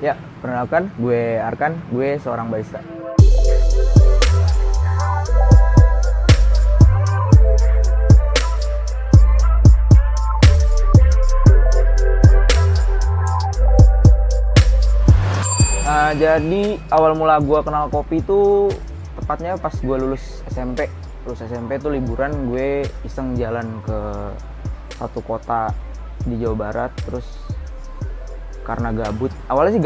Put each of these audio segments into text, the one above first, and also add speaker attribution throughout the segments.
Speaker 1: Ya, perkenalkan, gue Arkan, gue seorang barista. Jadi awal mula gue kenal kopi itu tepatnya pas gue lulus SMP. Lulus SMP tuh liburan, gue iseng jalan ke satu kota di Jawa Barat. Terus karena gabut, awalnya sih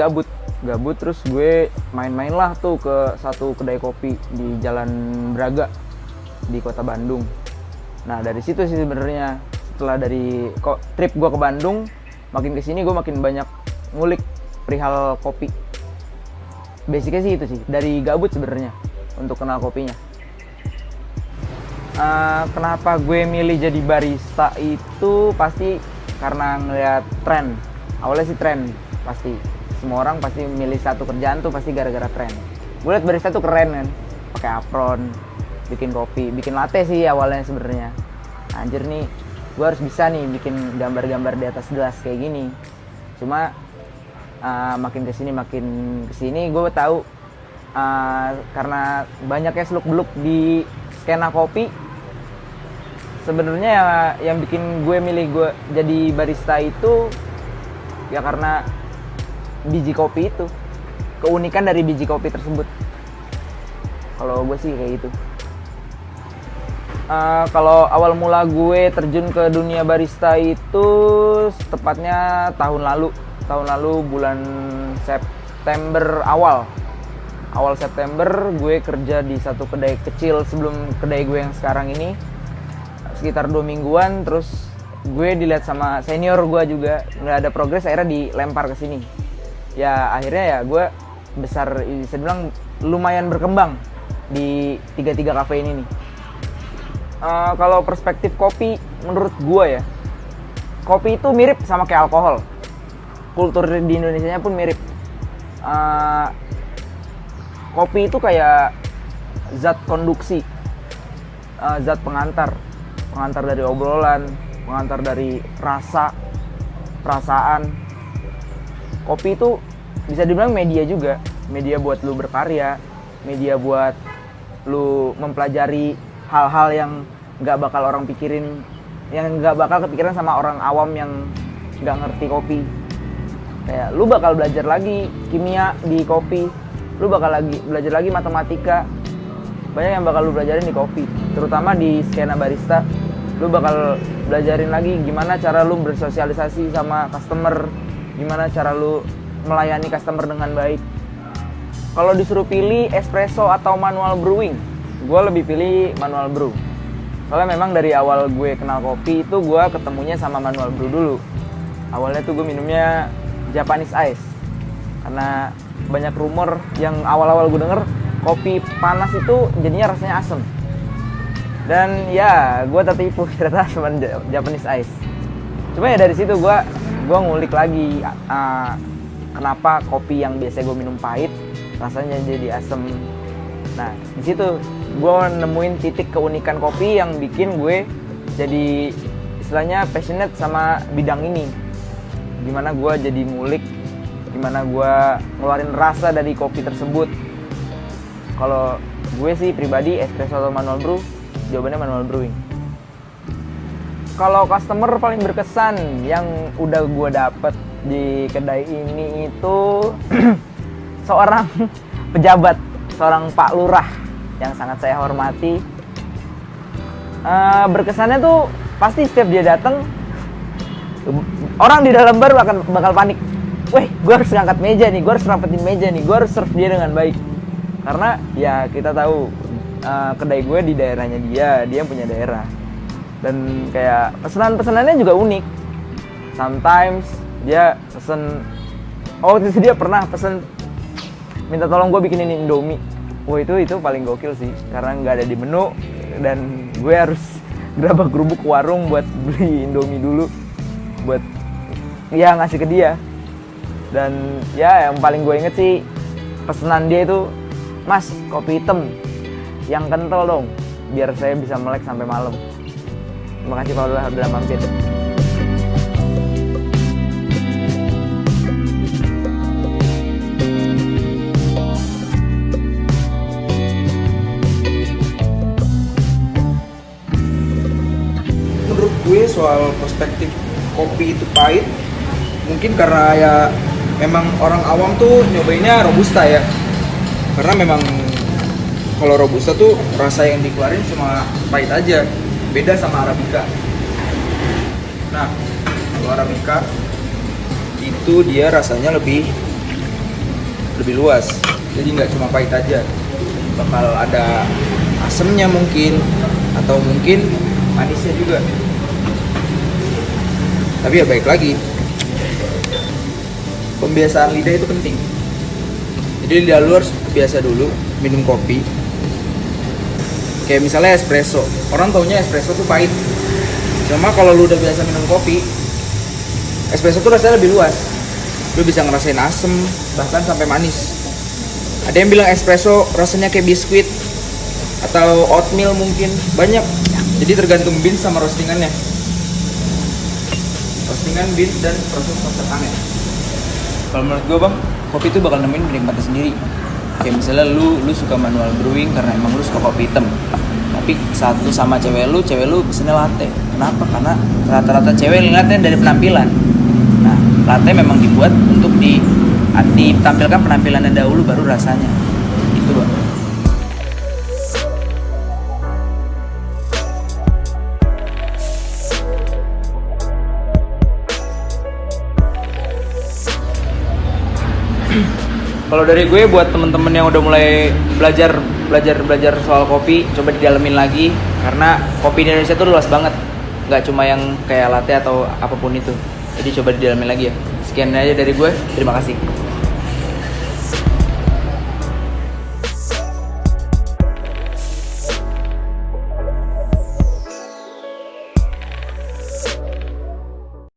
Speaker 1: gabut terus gue main-main lah tuh ke satu kedai kopi di Jalan Braga di kota Bandung. Nah dari situ sih sebenarnya, setelah dari trip gue ke Bandung, makin kesini gue makin banyak ngulik perihal kopi. Basicnya sih itu sih, dari gabut sebenarnya untuk kenal kopinya. Kenapa gue milih jadi barista itu pasti karena ngeliat tren. Awalnya sih tren, pasti semua orang pasti milih satu kerjaan tuh pasti gara-gara tren. Gue liat barista tuh keren kan, pakai apron, bikin kopi, bikin latte sih awalnya sebenarnya. Anjir nih, gue harus bisa nih bikin gambar-gambar di atas gelas kayak gini. Cuma makin kesini gue tahu karena banyaknya seluk-beluk di skena kopi, sebenarnya yang bikin gue milih gue jadi barista itu ya karena biji kopi itu, keunikan dari biji kopi tersebut. Kalau gue sih kayak gitu. Kalau awal mula gue terjun ke dunia barista itu tepatnya tahun lalu bulan September awal September gue kerja di satu kedai kecil sebelum kedai gue yang sekarang ini, sekitar 2 mingguan. Terus gue dilihat sama senior gue juga nggak ada progres, akhirnya dilempar ke sini. Ya akhirnya ya gue besar, bisa bilang lumayan berkembang di 33 Cafe ini nih. Kalau perspektif kopi menurut gue ya, kopi itu mirip sama kayak alkohol. Kultur di Indonesia pun mirip. Kopi itu kayak zat konduksi, zat pengantar dari obrolan, pengantar dari rasa, perasaan. Kopi itu bisa dibilang media juga, media buat lu berkarya, media buat lu mempelajari hal-hal yang nggak bakal orang pikirin, yang nggak bakal kepikiran sama orang awam yang nggak ngerti kopi. Kayak lu bakal belajar lagi kimia di kopi, lu bakal belajar lagi matematika, banyak yang bakal lu pelajarin di kopi. Terutama di skena barista, lu bakal belajarin lagi gimana cara lu bersosialisasi sama customer, gimana cara lu melayani customer dengan baik. Kalau disuruh pilih espresso atau manual brewing, gue lebih pilih manual brew. Soalnya memang dari awal gue kenal kopi itu gue ketemunya sama manual brew dulu. Awalnya tuh gue minumnya Japanese Ice, karena banyak rumor yang awal-awal gue denger kopi panas itu jadinya rasanya asem. Dan ya gue tertipu, ternyata cuma Japanese Ice. Cuma ya dari situ gue ngulik lagi kenapa kopi yang biasa gue minum pahit rasanya jadi asem. Nah di situ gue nemuin titik keunikan kopi yang bikin gue jadi istilahnya passionate sama bidang ini. Gimana gue jadi ngulik, gimana gue ngeluarin rasa dari kopi tersebut. Kalau gue sih pribadi espresso atau manual brew, jawabannya manual brewing. Kalau customer paling berkesan yang udah gue dapet di kedai ini itu seorang pejabat, seorang Pak Lurah yang sangat saya hormati. Berkesannya tuh pasti setiap dia datang, orang di dalam bar bakal panik. Weh, gue harus ngangkat meja nih, gue harus rapetin meja nih, gue harus serve dia dengan baik. Karena ya kita tahu kedai gue di daerahnya dia punya daerah. Dan kayak pesanan-pesanannya juga unik. Sometimes dia pesen, itu dia pernah pesen minta tolong gue bikinin Indomie. Wah itu paling gokil sih, karena nggak ada di menu dan gue harus gerabak-gerubuk warung buat beli Indomie dulu buat ya ngasih ke dia. Dan ya yang paling gue inget sih pesanan dia itu, "Mas, kopi hitam yang kental dong, biar saya bisa melek sampai malam." Terima kasih Pak udah mampir. soal perspektif kopi itu pahit, mungkin karena ya memang orang awam tuh nyobainnya robusta ya. Karena memang kalau robusta tuh rasa yang dikeluarin cuma pahit aja, beda sama arabica. Nah, kalau arabica itu dia rasanya lebih luas, jadi nggak cuma pahit aja, bakal ada asemnya mungkin, atau mungkin manisnya juga. Tapi ya baik lagi, pembiasaan lidah itu penting. Jadi lidah lu harus biasa dulu minum kopi. Kayak misalnya espresso, orang taunya espresso tuh pahit. Cuma kalau lu udah biasa minum kopi, espresso tuh rasanya lebih luas. Lu bisa ngerasain asem, bahkan sampai manis. Ada yang bilang espresso rasanya kayak biskuit atau oatmeal mungkin, banyak. Jadi tergantung beans sama roastingannya. Roastingan beans dan proses masakannya. Kalau menurut gue bang, kopi itu bakal nemuin penikmatnya sendiri. Kayak misalnya lu suka manual brewing karena emang lu suka kopi hitam. Tapi saat lu sama cewek lu pesennya latte. Kenapa? Karena rata-rata cewek ngeliatnya dari penampilan. Nah, latte memang dibuat untuk ditampilkan penampilannya dahulu baru rasanya. Itu bang. Kalau dari gue buat temen-temen yang udah mulai belajar soal kopi, coba didalemin lagi karena kopi di Indonesia tuh luas banget, nggak cuma yang kayak latte atau apapun itu. Jadi coba didalemin lagi ya. Sekian aja dari gue, terima kasih.